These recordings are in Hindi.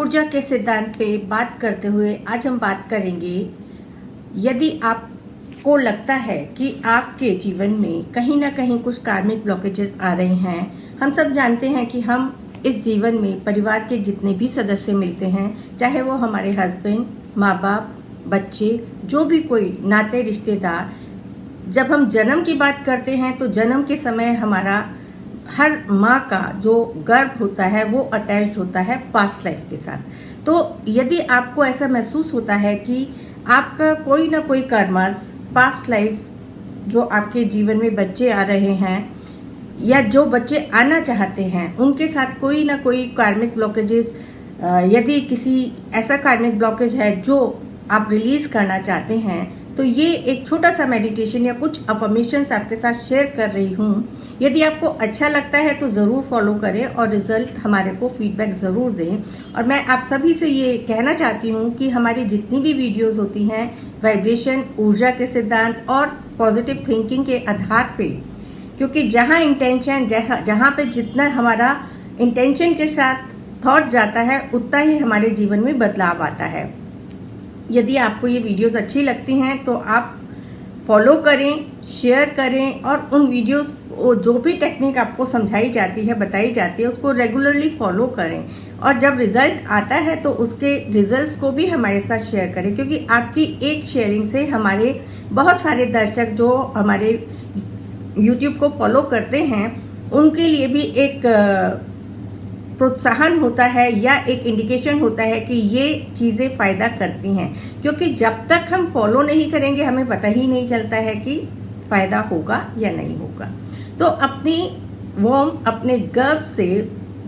ऊर्जा के सिद्धांत पे बात करते हुए आज हम बात करेंगे, यदि आपको लगता है कि आपके जीवन में कहीं ना कहीं कुछ कार्मिक ब्लॉकेजेस आ रहे हैं। हम सब जानते हैं कि हम इस जीवन में परिवार के जितने भी सदस्य मिलते हैं, चाहे वो हमारे हस्बैंड, माँ बाप, बच्चे, जो भी कोई नाते रिश्तेदार, जब हम जन्म की बात करते हैं तो जन्म के समय हमारा हर माँ का जो गर्भ होता है वो अटैच्ड होता है पास्ट लाइफ के साथ। तो यदि आपको ऐसा महसूस होता है कि आपका कोई ना कोई कर्मस पास्ट लाइफ, जो आपके जीवन में बच्चे आ रहे हैं या जो बच्चे आना चाहते हैं, उनके साथ कोई ना कोई कार्मिक ब्लॉकेजेस, यदि किसी ऐसा कार्मिक ब्लॉकेज है जो आप रिलीज करना चाहते हैं, तो ये एक छोटा सा मेडिटेशन या कुछ अफर्मेशंस आपके साथ शेयर कर रही हूँ। यदि आपको अच्छा लगता है तो ज़रूर फॉलो करें और रिजल्ट हमारे को फीडबैक ज़रूर दें। और मैं आप सभी से ये कहना चाहती हूँ कि हमारी जितनी भी वीडियोस होती हैं वाइब्रेशन, ऊर्जा के सिद्धांत और पॉजिटिव थिंकिंग के आधार पे, क्योंकि जहाँ इंटेंशन, जहाँ पे जितना हमारा इंटेंशन के साथ थॉट जाता है उतना ही हमारे जीवन में बदलाव आता है। यदि आपको ये वीडियोस अच्छी लगती हैं तो आप फॉलो करें, शेयर करें और उन वीडियोस जो भी टेक्निक आपको समझाई जाती है, बताई जाती है, उसको रेगुलरली फॉलो करें। और जब रिजल्ट आता है तो उसके रिजल्ट्स को भी हमारे साथ शेयर करें, क्योंकि आपकी एक शेयरिंग से हमारे बहुत सारे दर्शक जो हमारे YouTube को फॉलो करते हैं उनके लिए भी एक प्रोत्साहन होता है या एक इंडिकेशन होता है कि ये चीज़ें फ़ायदा करती हैं। क्योंकि जब तक हम फॉलो नहीं करेंगे हमें पता ही नहीं चलता है कि फ़ायदा होगा या नहीं होगा। तो अपनी अपने गर्भ से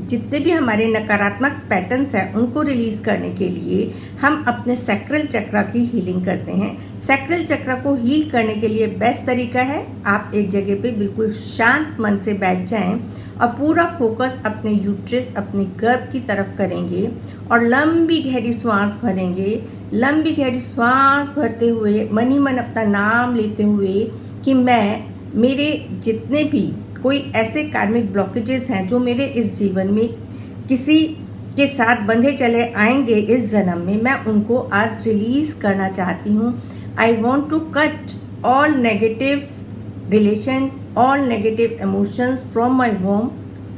जितने भी हमारे नकारात्मक पैटर्न्स हैं उनको रिलीज करने के लिए हम अपने सैक्रल चक्र की हीलिंग करते हैं। सैक्रल चक्र को हील करने के लिए बेस्ट तरीका है, आप एक जगह पे बिल्कुल शांत मन से बैठ जाएं और पूरा फोकस अपने यूट्रस, अपने गर्भ की तरफ करेंगे और लंबी गहरी सांस भरेंगे। लंबी गहरी सांस भरते हुए मन ही मन अपना नाम लेते हुए कि मेरे जितने भी कोई ऐसे कार्मिक ब्लॉकेजेस हैं जो मेरे इस जीवन में किसी के साथ बंधे चले आएंगे इस जन्म में, मैं उनको आज रिलीज करना चाहती हूँ। I want to cut all negative relation, all negative emotions from my home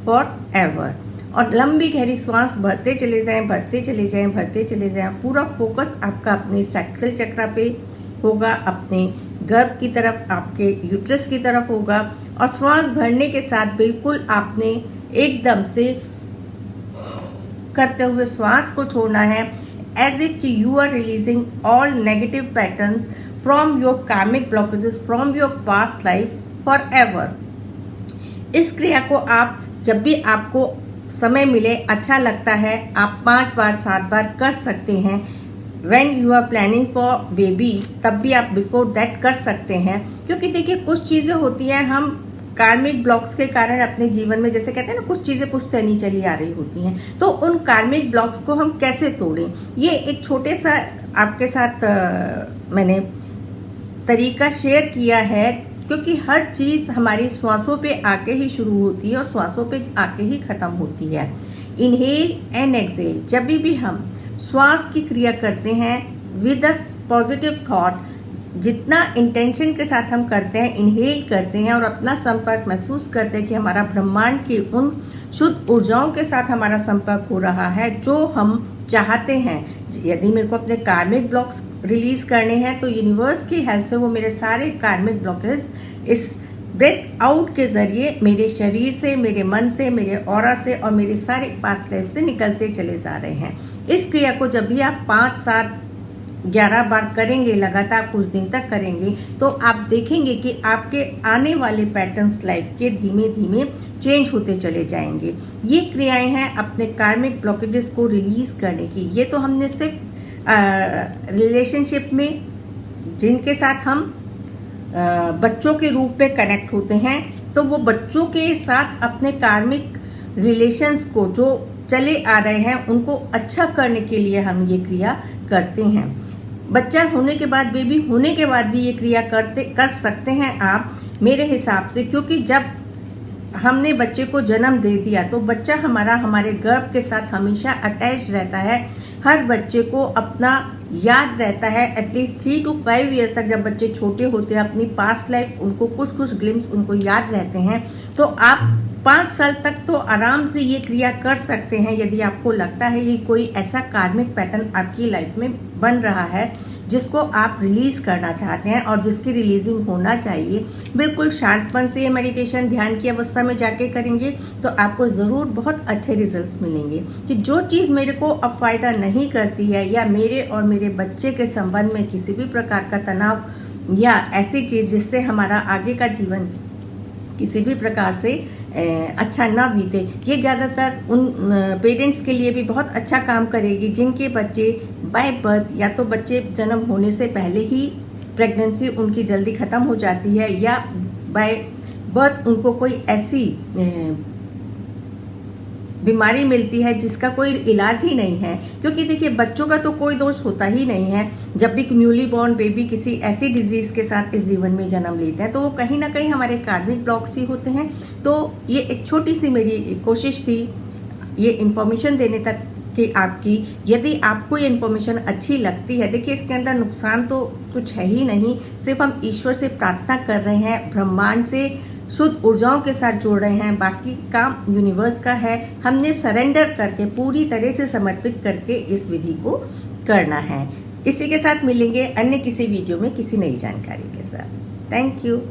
forever. और लंबी गहरी सांस भरते चले जाएं, भरते चले जाएं, भरते चले जाएं। पूरा फोकस आपका अपने सैक्रल चक्र पे होगा, अपने गर्भ की तरफ, आपके यूट्रस की तरफ होगा। और श्वास भरने के साथ बिल्कुल आपने एकदम से करते हुए श्वास को छोड़ना है, एज इफ कि you are releasing all negative patterns from your karmic blockages, from your past life forever. इस क्रिया को आप जब भी आपको समय मिले, अच्छा लगता है, आप 5 बार 7 बार कर सकते हैं। When you are planning for baby, तब भी आप बिफोर दैट कर सकते हैं। क्योंकि देखिए कुछ चीज़ें होती हैं, हम कार्मिक ब्लॉक्स के कारण अपने जीवन में, जैसे कहते हैं ना, कुछ चीज़ें पुश्तैनी चली आ रही होती हैं, तो उन कार्मिक ब्लॉक्स को हम कैसे तोड़ें, ये एक छोटे सा आपके साथ मैंने तरीका शेयर किया है। क्योंकि हर चीज़ हमारी श्वासों पे आके ही शुरू होती है और श्वासों पे आके ही ख़त्म होती है। इनहेल एंड एक्सेल, जब भी हम श्वास की क्रिया करते हैं विद अ पॉजिटिव थॉट, जितना इंटेंशन के साथ हम करते हैं, इनहेल करते हैं और अपना संपर्क महसूस करते हैं कि हमारा ब्रह्मांड की उन शुद्ध ऊर्जाओं के साथ हमारा संपर्क हो रहा है जो हम चाहते हैं। यदि मेरे को अपने कार्मिक ब्लॉक्स रिलीज करने हैं तो यूनिवर्स की हेल्प से वो मेरे सारे कार्मिक ब्लॉकेज इस ब्रेथ आउट के जरिए मेरे शरीर से, मेरे मन से, मेरे ऑरा से और मेरे सारे पास्ट लाइफ से निकलते चले जा रहे हैं। इस क्रिया को जब भी आप 5, 7, 11 बार करेंगे, लगातार कुछ दिन तक करेंगे, तो आप देखेंगे कि आपके आने वाले पैटर्न्स लाइफ के धीमे धीमे चेंज होते चले जाएंगे। ये क्रियाएं हैं अपने कार्मिक ब्लॉकेजेस को रिलीज करने की। ये तो हमने सिर्फ रिलेशनशिप में, जिनके साथ हम बच्चों के रूप में कनेक्ट होते हैं, तो वो बच्चों के साथ अपने कार्मिक रिलेशंस को जो चले आ रहे हैं उनको अच्छा करने के लिए हम ये क्रिया करते हैं। बच्चा होने के बाद, बेबी होने के बाद भी ये क्रिया कर सकते हैं आप, मेरे हिसाब से। क्योंकि जब हमने बच्चे को जन्म दे दिया तो बच्चा हमारा हमारे गर्भ के साथ हमेशा अटैच रहता है। हर बच्चे को अपना याद रहता है एटलीस्ट 3 to 5 ईयर्स तक। जब बच्चे छोटे होते हैं अपनी पास्ट लाइफ उनको कुछ ग्लिम्स उनको याद रहते हैं। तो आप 5 साल तक तो आराम से ये क्रिया कर सकते हैं यदि आपको लगता है ये कोई ऐसा कार्मिक पैटर्न आपकी लाइफ में बन रहा है जिसको आप रिलीज करना चाहते हैं और जिसकी रिलीजिंग होना चाहिए। बिल्कुल शांतपन से ये मेडिटेशन ध्यान की अवस्था में जाके करेंगे तो आपको ज़रूर बहुत अच्छे रिजल्ट्स मिलेंगे कि जो चीज़ मेरे को अब फायदा नहीं करती है या मेरे और मेरे बच्चे के संबंध में किसी भी प्रकार का तनाव या ऐसी चीज़ जिससे हमारा आगे का जीवन किसी भी प्रकार से अच्छा ना बीते, ये ज़्यादातर उन पेरेंट्स के लिए भी बहुत अच्छा काम करेगी जिनके बच्चे बाय बर्थ या तो बच्चे जन्म होने से पहले ही प्रेगनेंसी उनकी जल्दी ख़त्म हो जाती है या बाय बर्थ उनको कोई ऐसी बीमारी मिलती है जिसका कोई इलाज ही नहीं है। क्योंकि देखिए बच्चों का तो कोई दोष होता ही नहीं है। जब भी न्यूली बॉर्न बेबी किसी ऐसी डिजीज़ के साथ इस जीवन में जन्म लेते हैं तो वो कहीं ना कहीं हमारे कार्मिक ब्लॉक्स ही होते हैं। तो ये एक छोटी सी मेरी कोशिश थी ये इन्फॉर्मेशन देने तक कि आपकी, यदि आपको ये इन्फॉर्मेशन अच्छी लगती है, देखिए इसके अंदर नुकसान तो कुछ है ही नहीं। सिर्फ हम ईश्वर से प्रार्थना कर रहे हैं, ब्रह्मांड से शुद्ध ऊर्जाओं के साथ जोड़ रहे हैं, बाकी काम यूनिवर्स का है। हमने सरेंडर करके पूरी तरह से समर्पित करके इस विधि को करना है। इसी के साथ मिलेंगे अन्य किसी वीडियो में किसी नई जानकारी के साथ। Thank you.